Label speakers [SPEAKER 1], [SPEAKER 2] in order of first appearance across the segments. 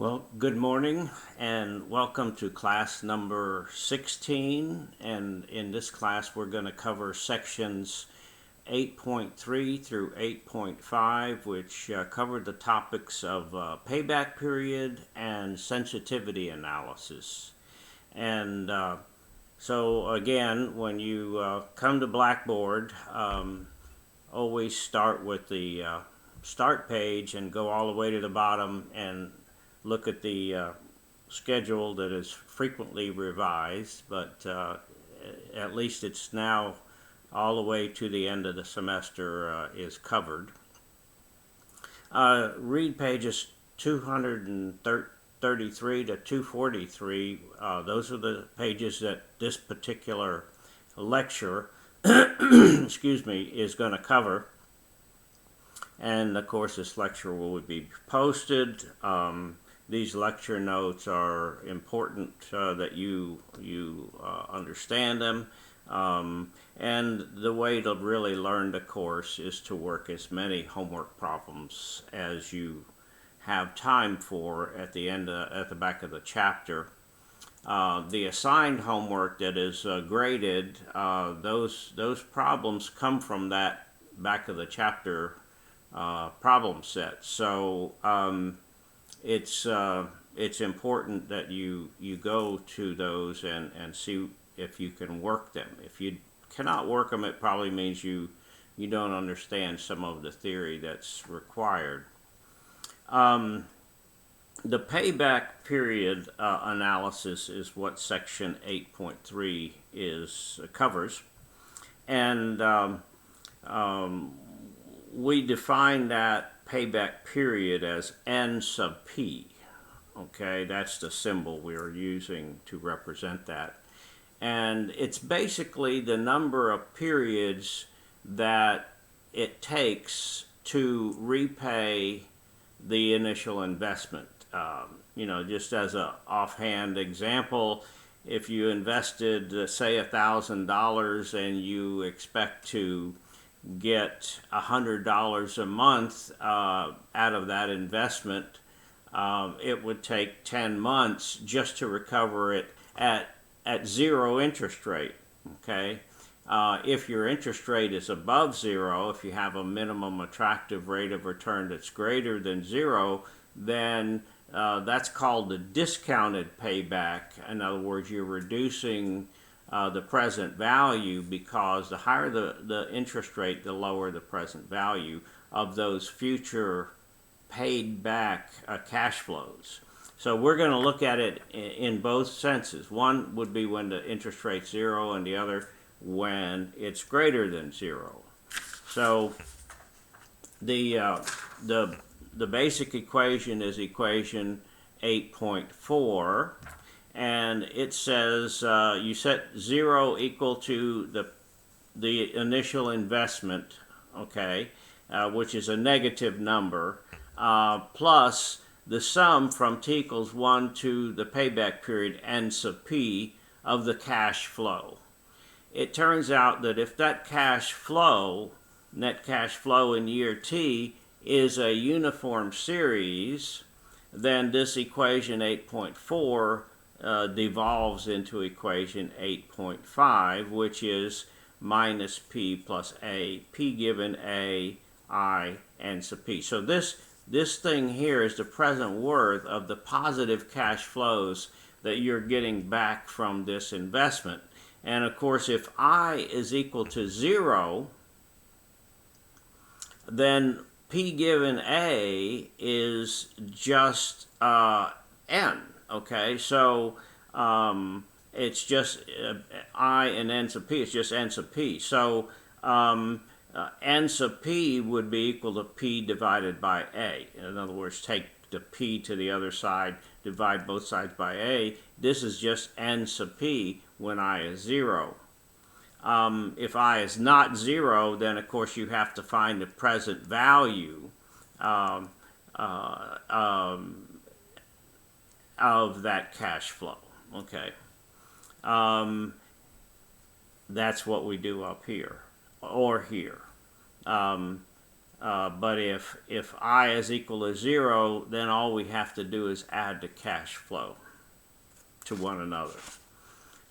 [SPEAKER 1] Well, good morning and welcome to class number 16. And in this class, we're going to cover sections 8.3 through 8.5, which cover the topics of payback period and sensitivity analysis. And so, again, when you come to Blackboard, always start with the start page and go all the way to the bottom and look at the schedule that is frequently revised, but at least it's now all the way to the end of the semester is covered. Read pages 233 to 243. Those are the pages that this particular lecture excuse me, is going to cover. And of course, this lecture will be posted. These lecture notes are important that you understand them. And the way to really learn the course is to work as many homework problems as you have time for at the back of the chapter. The assigned homework that is graded, those problems come from that back of the chapter problem set. So it's important that you go to those and see if you can work them. If you cannot work them, it probably means you don't understand some of the theory that's required. The payback period analysis is what section 8.3 covers, and we define that payback period as n sub p. Okay, that's the symbol we are using to represent that. And it's basically the number of periods that it takes to repay the initial investment. Just as an offhand example, if you invested, say, $1,000 and you expect to get $100 a month out of that investment, it would take 10 months just to recover it at zero interest rate. Okay, if your interest rate is above zero, if you have a minimum attractive rate of return that's greater than zero, then that's called the discounted payback. In other words, you're reducing the present value, because the higher the interest rate, the lower the present value of those future paid back cash flows. So we're going to look at it in both senses. One would be when the interest rate's zero, and the other when it's greater than zero. So the basic equation is equation 8.4. And it says you set zero equal to the initial investment, okay, which is a negative number, plus the sum from t equals 1 to the payback period n sub p of the cash flow. It turns out that if that cash flow, net cash flow in year t, is a uniform series, then this equation 8.4 devolves into equation 8.5, which is minus p plus a, p given a, I, n sub p. So this thing here is the present worth of the positive cash flows that you're getting back from this investment. And of course, if I is equal to 0, then p given a is just n. Okay, so it's just I and n sub p, it's just n sub p. So n sub p would be equal to p divided by a. In other words, take the p to the other side, divide both sides by a. This is just n sub p when I is 0. If I is not 0, then of course you have to find the present value of that cash flow. Okay, that's what we do up here or here. But if I is equal to 0, then all we have to do is add the cash flow to one another.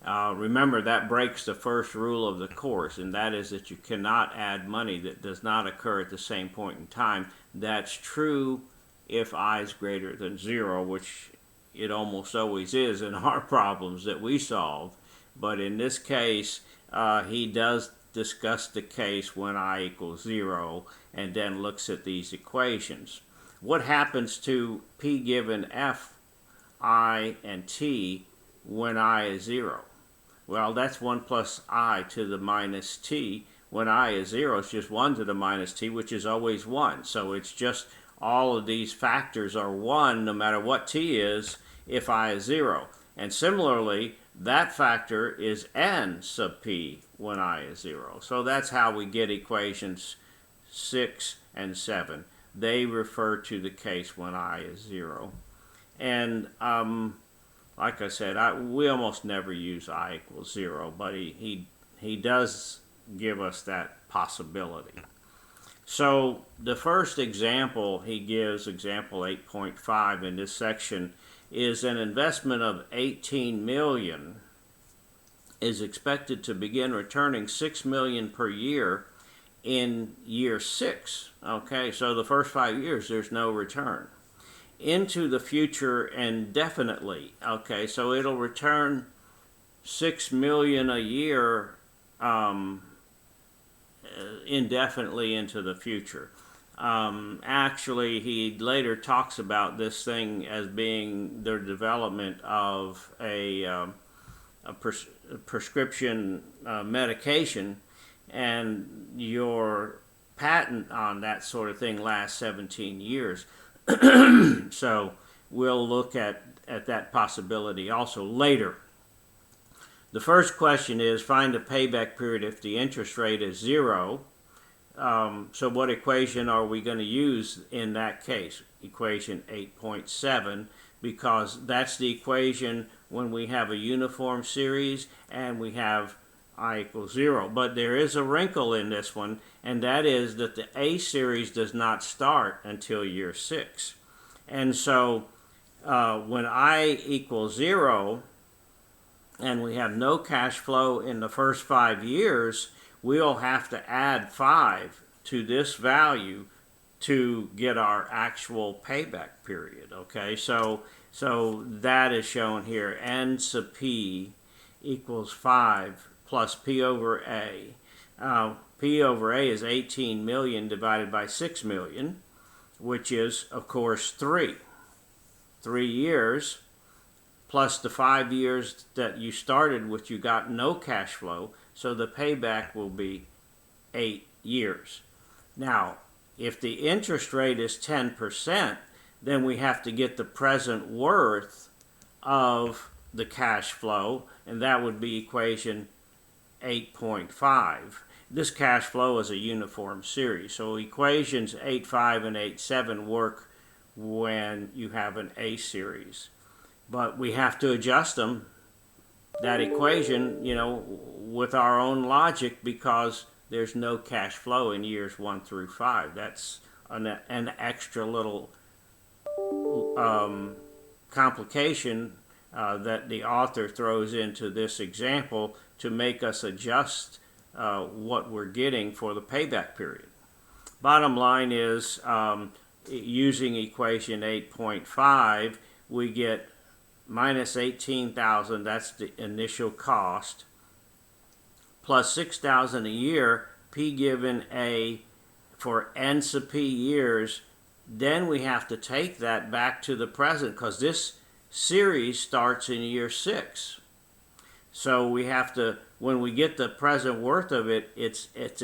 [SPEAKER 1] Remember, that breaks the first rule of the course, and that is that you cannot add money that does not occur at the same point in time. That's true if I is greater than 0, which it almost always is in our problems that we solve. But in this case, he does discuss the case when I equals 0 and then looks at these equations. What happens to P given F, I, and T when I is 0? Well, that's 1 plus I to the minus T. When I is 0, it's just 1 to the minus T, which is always 1. So it's just all of these factors are 1 no matter what T is if I is 0. And similarly, that factor is N sub P when I is 0. So that's how we get equations 6 and 7. They refer to the case when I is 0. And like I said, we almost never use I equals 0, but he does give us that possibility. So the first example he gives, example 8.5 in this section, is an investment of $18 million is expected to begin returning $6 million per year in year 6. Okay, so the first 5 years there's no return. Into the future indefinitely. Okay, so it'll return $6 million a year indefinitely into the future. Actually, he later talks about this thing as being the development of a prescription medication, and your patent on that sort of thing lasts 17 years. So we'll look at that possibility also later. The first question is find the payback period if the interest rate is 0. So what equation are we going to use in that case? Equation 8.7, because that's the equation when we have a uniform series and we have I equals 0. But there is a wrinkle in this one, and that is that the A series does not start until year 6. And so when I equals 0 and we have no cash flow in the first 5 years, we'll have to add 5 to this value to get our actual payback period. Okay, so that is shown here. N sub P equals 5 plus P over A. P over A is 18 million divided by 6 million, which is, of course, 3. 3 years plus the 5 years that you started with, you got no cash flow, so the payback will be 8 years. Now, if the interest rate is 10%, then we have to get the present worth of the cash flow, and that would be equation 8.5. This cash flow is a uniform series, so equations 8.5 and 8.7 work when you have an A series. But we have to adjust them, that equation, with our own logic, because there's no cash flow in years 1 through 5. That's an extra little complication that the author throws into this example to make us adjust what we're getting for the payback period. Bottom line is, using equation 8.5, we get minus 18,000, that's the initial cost, plus 6,000 a year, P given A for N sub P years. Then we have to take that back to the present, because this series starts in year 6. So we have to, when we get the present worth of it, it's at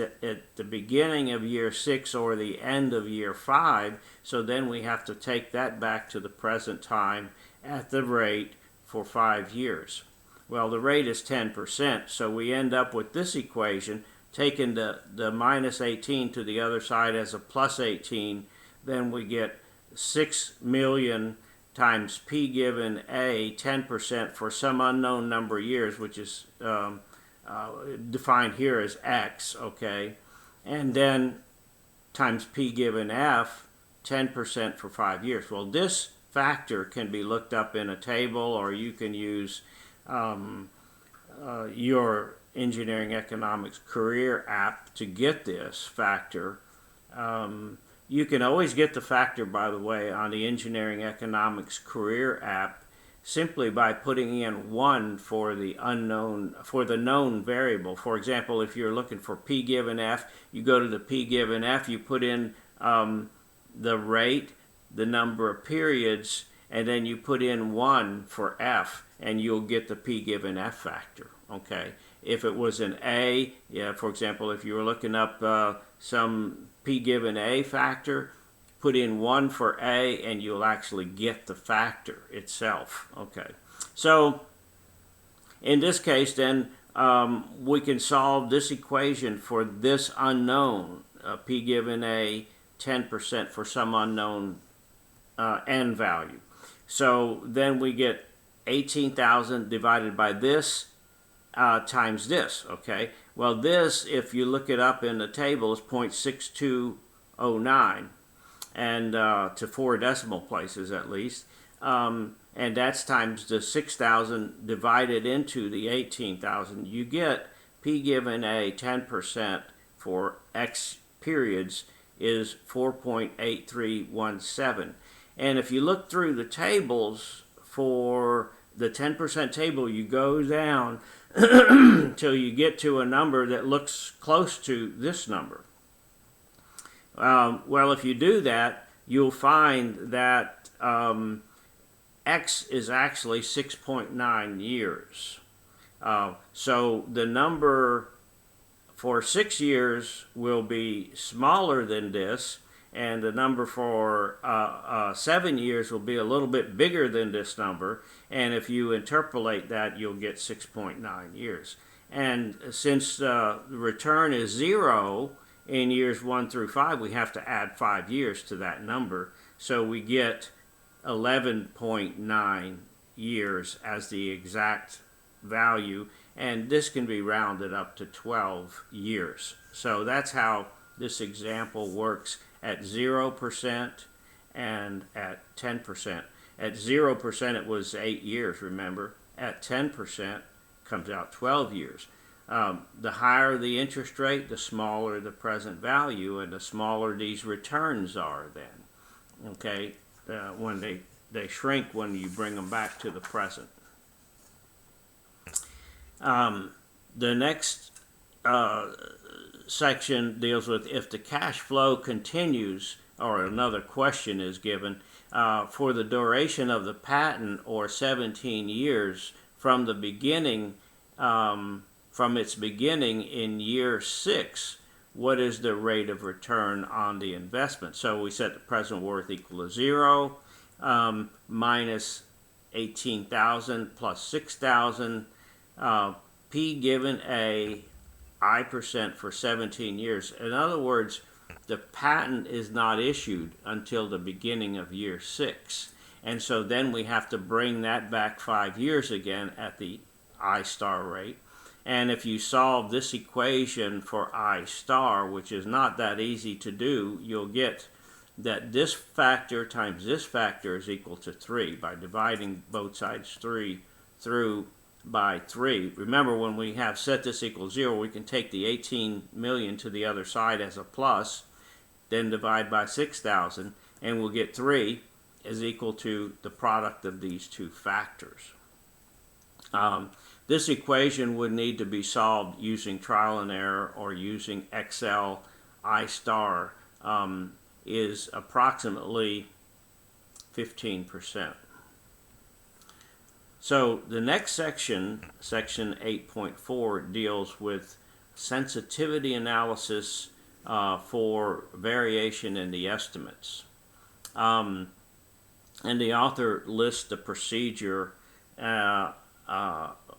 [SPEAKER 1] the beginning of year 6 or the end of year 5. So then we have to take that back to the present time at the rate for 5 years. Well, the rate is 10%, so we end up with this equation, taking the minus 18 to the other side as a plus 18, then we get 6 million times P given A, 10% for some unknown number of years, which is defined here as X, okay? And then times P given F, 10% for 5 years. Well, this factor can be looked up in a table, or you can use your engineering economics career app to get this factor. You can always get the factor, by the way, on the engineering economics career app simply by putting in 1 for the unknown, for the known variable. For example, if you're looking for P given F, you go to the P given F, you put in the rate, the number of periods, and then you put in 1 for F, and you'll get the P given F factor. Okay. If it was an A, yeah, for example, if you were looking up some P given A factor, put in 1 for A, and you'll actually get the factor itself. Okay. So in this case, then, we can solve this equation for this unknown, P given A, 10% for some unknown N value. So then we get 18,000 divided by this times this, okay? Well, this, if you look it up in the table, is 0.6209, and to 4 decimal places at least. And that's times the 6,000 divided into the 18,000. You get P given A 10% for X periods is 4.8317. And if you look through the tables for the 10% table, you go down until you get to a number that looks close to this number. Well, if you do that, you'll find that X is actually 6.9 years. So the number for 6 years will be smaller than this, and the number for 7 years will be a little bit bigger than this number. And if you interpolate that, you'll get 6.9 years. And since the return is 0 in years 1 through 5, we have to add 5 years to that number. So we get 11.9 years as the exact value. And this can be rounded up to 12 years. So that's how this example works at 0% and at 10%. At 0%, it was 8 years, remember. At 10%, comes out 12 years. The higher the interest rate, the smaller the present value, and the smaller these returns are then. Okay, when they shrink when you bring them back to the present. The next section deals with if the cash flow continues, or another question is given, for the duration of the patent or 17 years from the beginning, from its beginning in year 6, what is the rate of return on the investment? So we set the present worth equal to 0, minus 18,000 plus 6,000, P given A, I% for 17 years. In other words, the patent is not issued until the beginning of year 6. And so then we have to bring that back 5 years again at the I star rate. And if you solve this equation for I star, which is not that easy to do, you'll get that this factor times this factor is equal to 3 by dividing both sides 3 through by 3. Remember, when we have set this equals 0, we can take the 18 million to the other side as a plus, then divide by 6,000, and we'll get 3 is equal to the product of these two factors. This equation would need to be solved using trial and error or using Excel. I star is approximately 15%. So the next section, section 8.4, deals with sensitivity analysis for variation in the estimates. And the author lists the procedure, a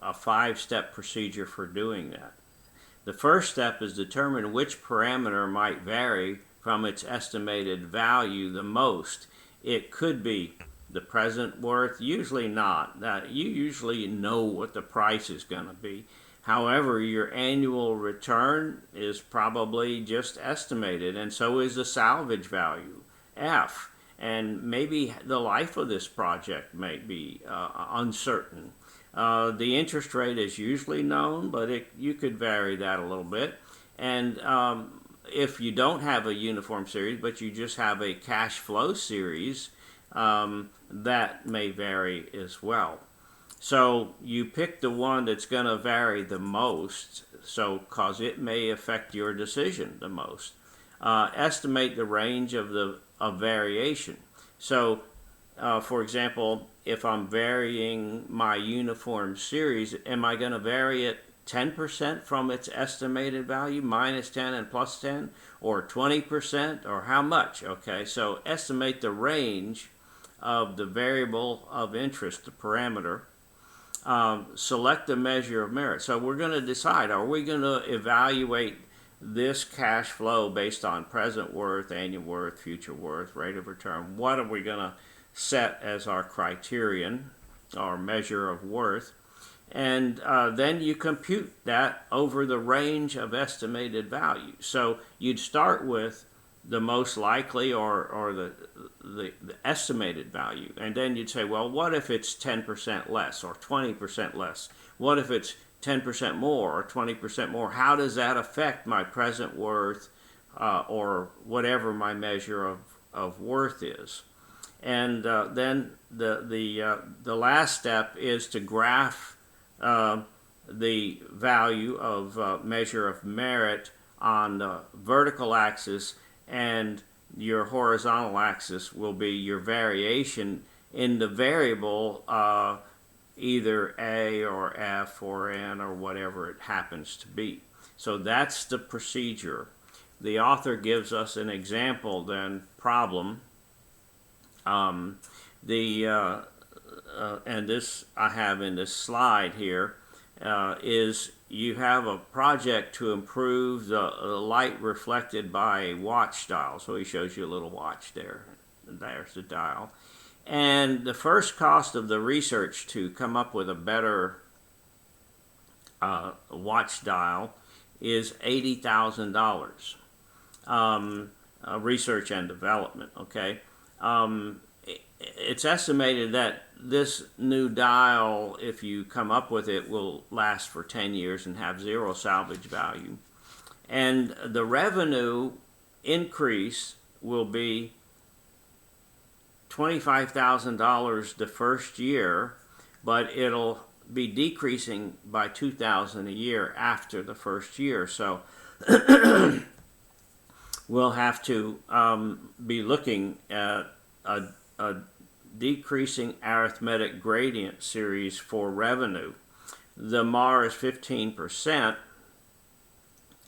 [SPEAKER 1] 5-step procedure for doing that. The first step is determine which parameter might vary from its estimated value the most. It could be the present worth, usually not. You usually know what the price is going to be. However, your annual return is probably just estimated, and so is the salvage value, F. And maybe the life of this project may be uncertain. The interest rate is usually known, but you could vary that a little bit. And if you don't have a uniform series, but you just have a cash flow series, that may vary as well. So you pick the one that's going to vary the most, so because it may affect your decision the most. Estimate the range of variation. So, for example, if I'm varying my uniform series, am I going to vary it 10% from its estimated value, minus 10 and plus 10, or 20%, or how much? Okay, so estimate the range of the variable of interest, the parameter. Select the measure of merit. So we're going to decide, are we going to evaluate this cash flow based on present worth, annual worth, future worth, rate of return? What are we going to set as our criterion, our measure of worth? And then you compute that over the range of estimated value. So you'd start with the most likely or the estimated value, and then you'd say, well, what if it's 10% less or 20% less? What if it's 10% more or 20% more? How does that affect my present worth or whatever my measure of worth is? And then the last step is to graph the value of measure of merit on the vertical axis, and your horizontal axis will be your variation in the variable, either A or F or N or whatever it happens to be. So that's the procedure. The author gives us an example then problem. And this I have in this slide here, is you have a project to improve the light reflected by a watch dial. So he shows you a little watch there. There's the dial. And the first cost of the research to come up with a better watch dial is $80,000. Research and development, okay? It's estimated that this new dial, if you come up with it, will last for 10 years and have zero salvage value. And the revenue increase will be $25,000 the first year, but it'll be decreasing by $2,000 a year after the first year. So we'll have to be looking at a decreasing arithmetic gradient series for revenue. The MAR is 15%,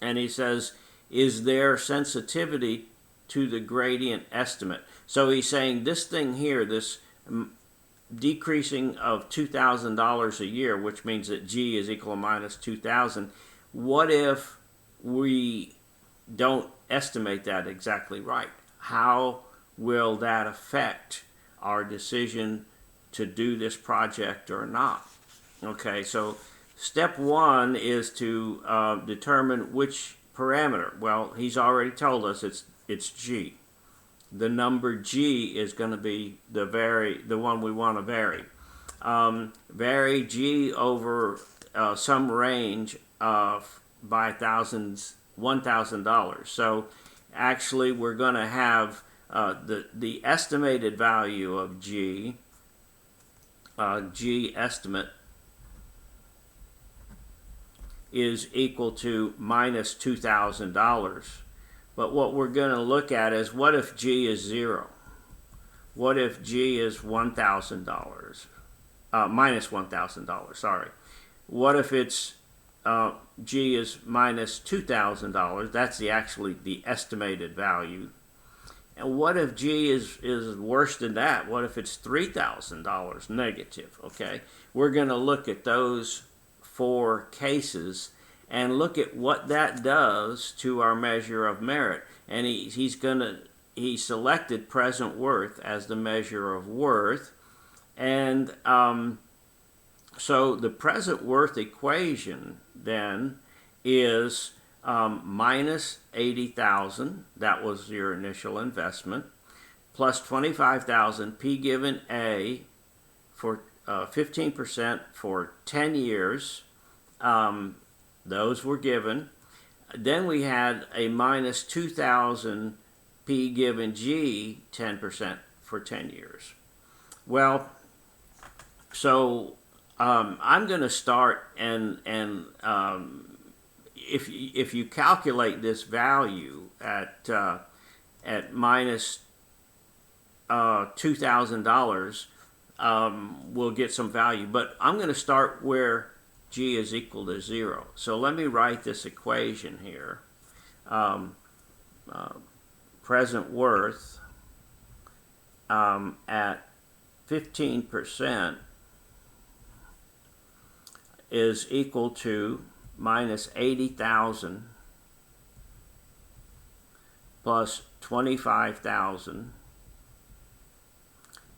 [SPEAKER 1] and he says, is there sensitivity to the gradient estimate? So he's saying this thing here, this decreasing of $2,000 a year, which means that G is equal to minus 2,000. What if we don't estimate that exactly right? How will that affect our decision to do this project or not? Okay, so step one is to determine which parameter. Well, he's already told us it's G. The number G is going to be the one we want to vary. Vary G over some range of by $1,000. So actually, we're going to have the estimated value of G, G estimate, is equal to minus $2,000. But what we're going to look at is, what if G is 0? What if G is $1,000? Minus $1,000, sorry. What if it's G is minus $2,000? That's actually the estimated value. And what if G is worse than that? What if it's $3,000 negative? Okay, we're going to look at those 4 cases and look at what that does to our measure of merit. And he selected present worth as the measure of worth, and So the present worth equation then is minus 80,000, that was your initial investment, plus 25,000 P given A for 15% for 10 years. Those were given. Then we had a minus 2,000 P given G 10% for 10 years. Well, so I'm going to start and if you calculate this value at minus $2,000, we'll get some value. But I'm going to start where G is equal to 0. So let me write this equation here. Present worth at 15% is equal to minus 80,000 plus 25,000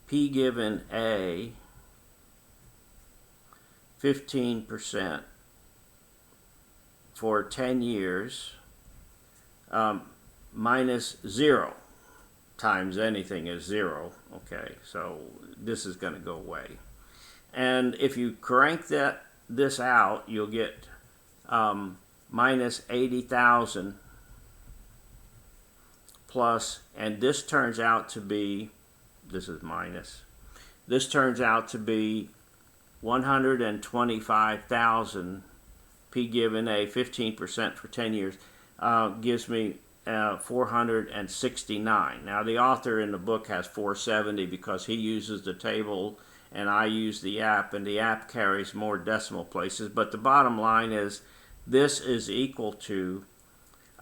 [SPEAKER 1] P given A 15% for 10 years minus 0 times anything is 0. Okay, so this is going to go away. And if you crank this out, you'll get minus 80,000 plus, and this turns out to be, this is minus, this turns out to be 125,000 P given A 15% for 10 years gives me 469. Now the author in the book has 470 because he uses the table and I use the app, and the app carries more decimal places. But the bottom line is this is equal to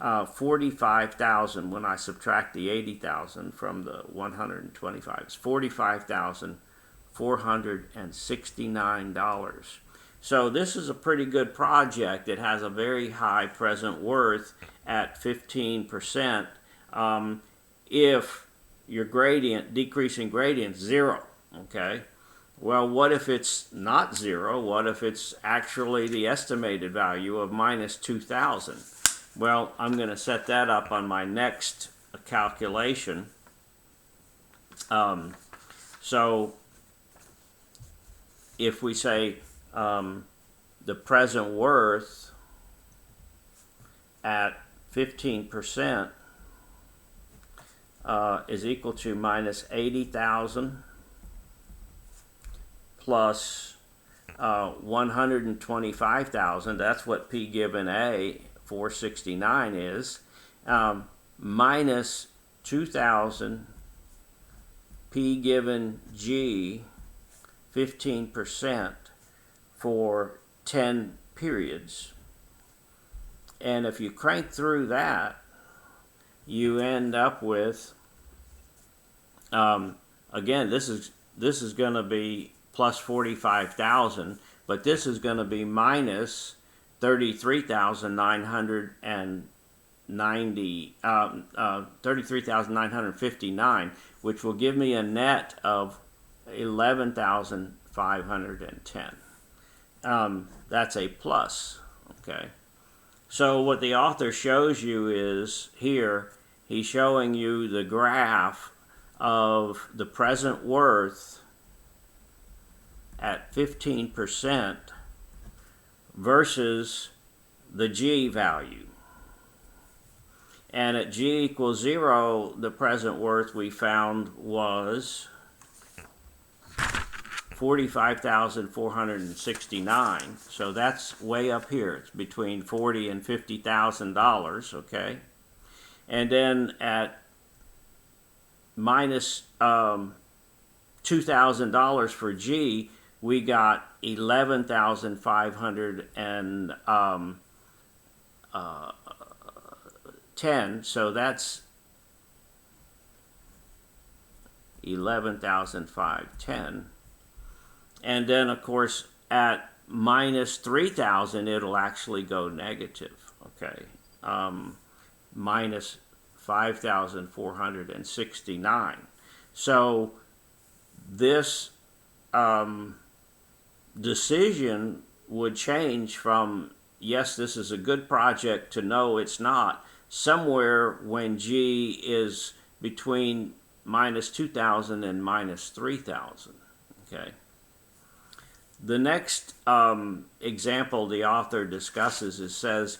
[SPEAKER 1] 45,000 when I subtract the 80,000 from the 125. It's $45,469. So this is a pretty good project. It has a very high present worth at 15%. If your gradient, decreasing gradient, 0, okay? Well, what if it's not 0? What if it's actually the estimated value of minus 2,000? Well, I'm going to set that up on my next calculation. So if we say the present worth at 15% is equal to minus 80,000 plus 125,000, that's what P given A 469 is, minus 2,000 P given G 15% for 10 periods. And if you crank through that, you end up with, again, this is going to be plus 45,000, but this is going to be minus 33,959, which will give me a net of 11,510. That's a plus, okay? So what the author shows you is here, he's showing you the graph of the present worth at 15% versus the G value. And at G equals 0, the present worth we found was 45,469. So that's way up here. It's between $40,000 and $50,000, okay? And then at minus $2,000 for G, we got 11,510. So that's 11,510. And then, of course, at minus 3,000, it'll actually go negative, okay? Minus 5,469. So this decision would change from yes, this is a good project to no, it's not, somewhere when G is between minus 2,000 and minus 3,000. Okay. The next example the author discusses is says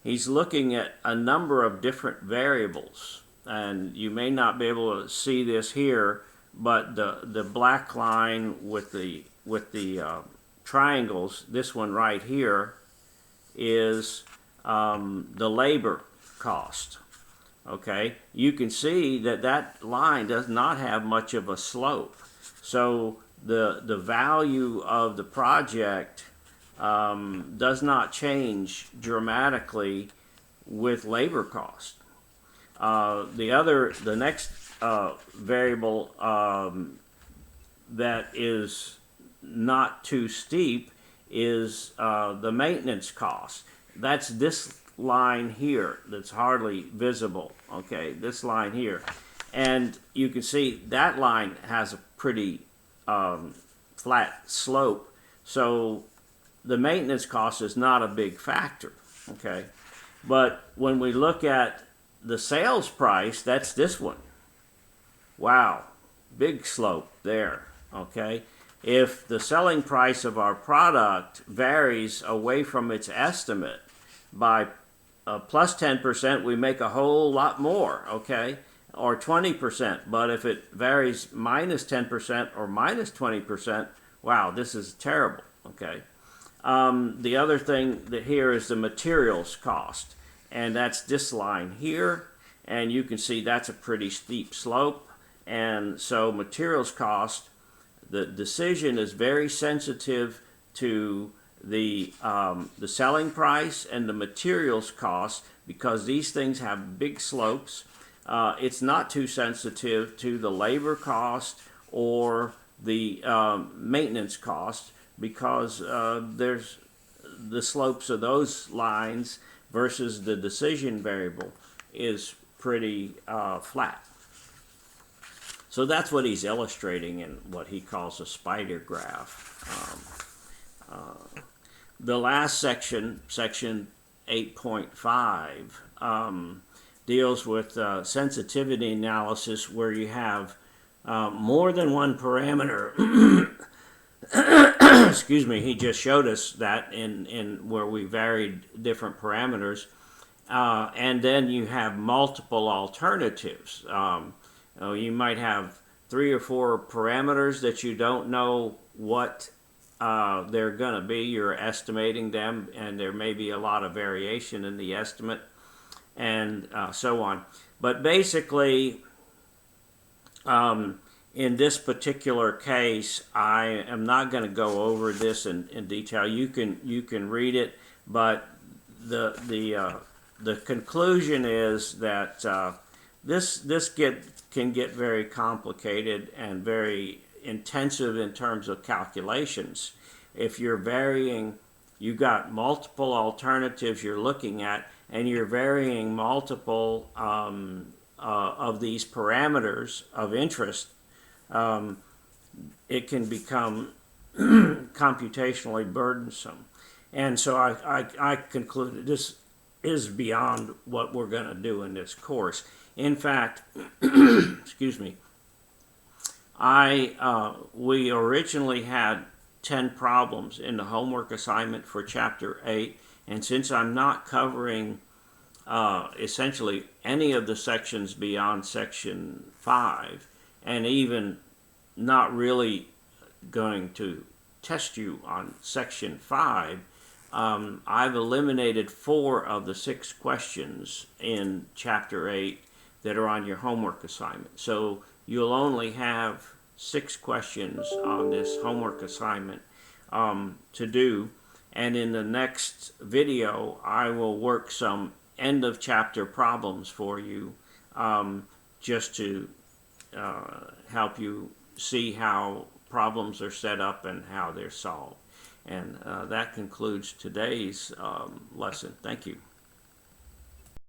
[SPEAKER 1] he's looking at a number of different variables, and you may not be able to see this here, but the black line with the triangles, this one right here, is the labor cost. Okay, you can see that that line does not have much of a slope, so the value of the project does not change dramatically with labor cost. The next variable that is not too steep is the maintenance cost. That's this line here that's hardly visible. Okay, this line here, and you can see that line has a pretty flat slope, so the maintenance cost is not a big factor. Okay, but when we look at the sales price, that's this one. Wow, big slope there. Okay, if the selling price of our product varies away from its estimate by plus 10%, we make a whole lot more. Okay, or 20%. But if it varies minus 10% or minus 20%, wow, this is terrible. Okay. The other thing that here is the materials cost, and that's this line here, and you can see that's a pretty steep slope. And so materials cost, the decision is very sensitive to the selling price and the materials cost, because these things have big slopes. It's not too sensitive to the labor cost or the maintenance cost, because there's the slopes of those lines versus the decision variable is pretty flat. So that's what he's illustrating in what he calls a spider graph. The last section, section 8.5, deals with sensitivity analysis, where you have more than one parameter. Excuse me, he just showed us that in where we varied different parameters. And then you have multiple alternatives. You might have 3 or 4 parameters that you don't know what they're going to be. You're estimating them, and there may be a lot of variation in the estimate, and so on. But basically, in this particular case, I am not going to go over this in detail. You can read it, but the conclusion is that this can get very complicated and very intensive in terms of calculations. If you're varying, you've got multiple alternatives you're looking at, and you're varying multiple of these parameters of interest, it can become computationally burdensome. And so I concluded this is beyond what we're going to do in this course. In fact, excuse me, we originally had 10 problems in the homework assignment for Chapter 8, and since I'm not covering essentially any of the sections beyond Section 5, and even not really going to test you on Section 5, I've eliminated 4 of the 6 questions in Chapter 8 that are on your homework assignment. So you'll only have 6 questions on this homework assignment to do. And in the next video, I will work some end of chapter problems for you, just to help you see how problems are set up and how they're solved. And that concludes today's lesson. Thank you.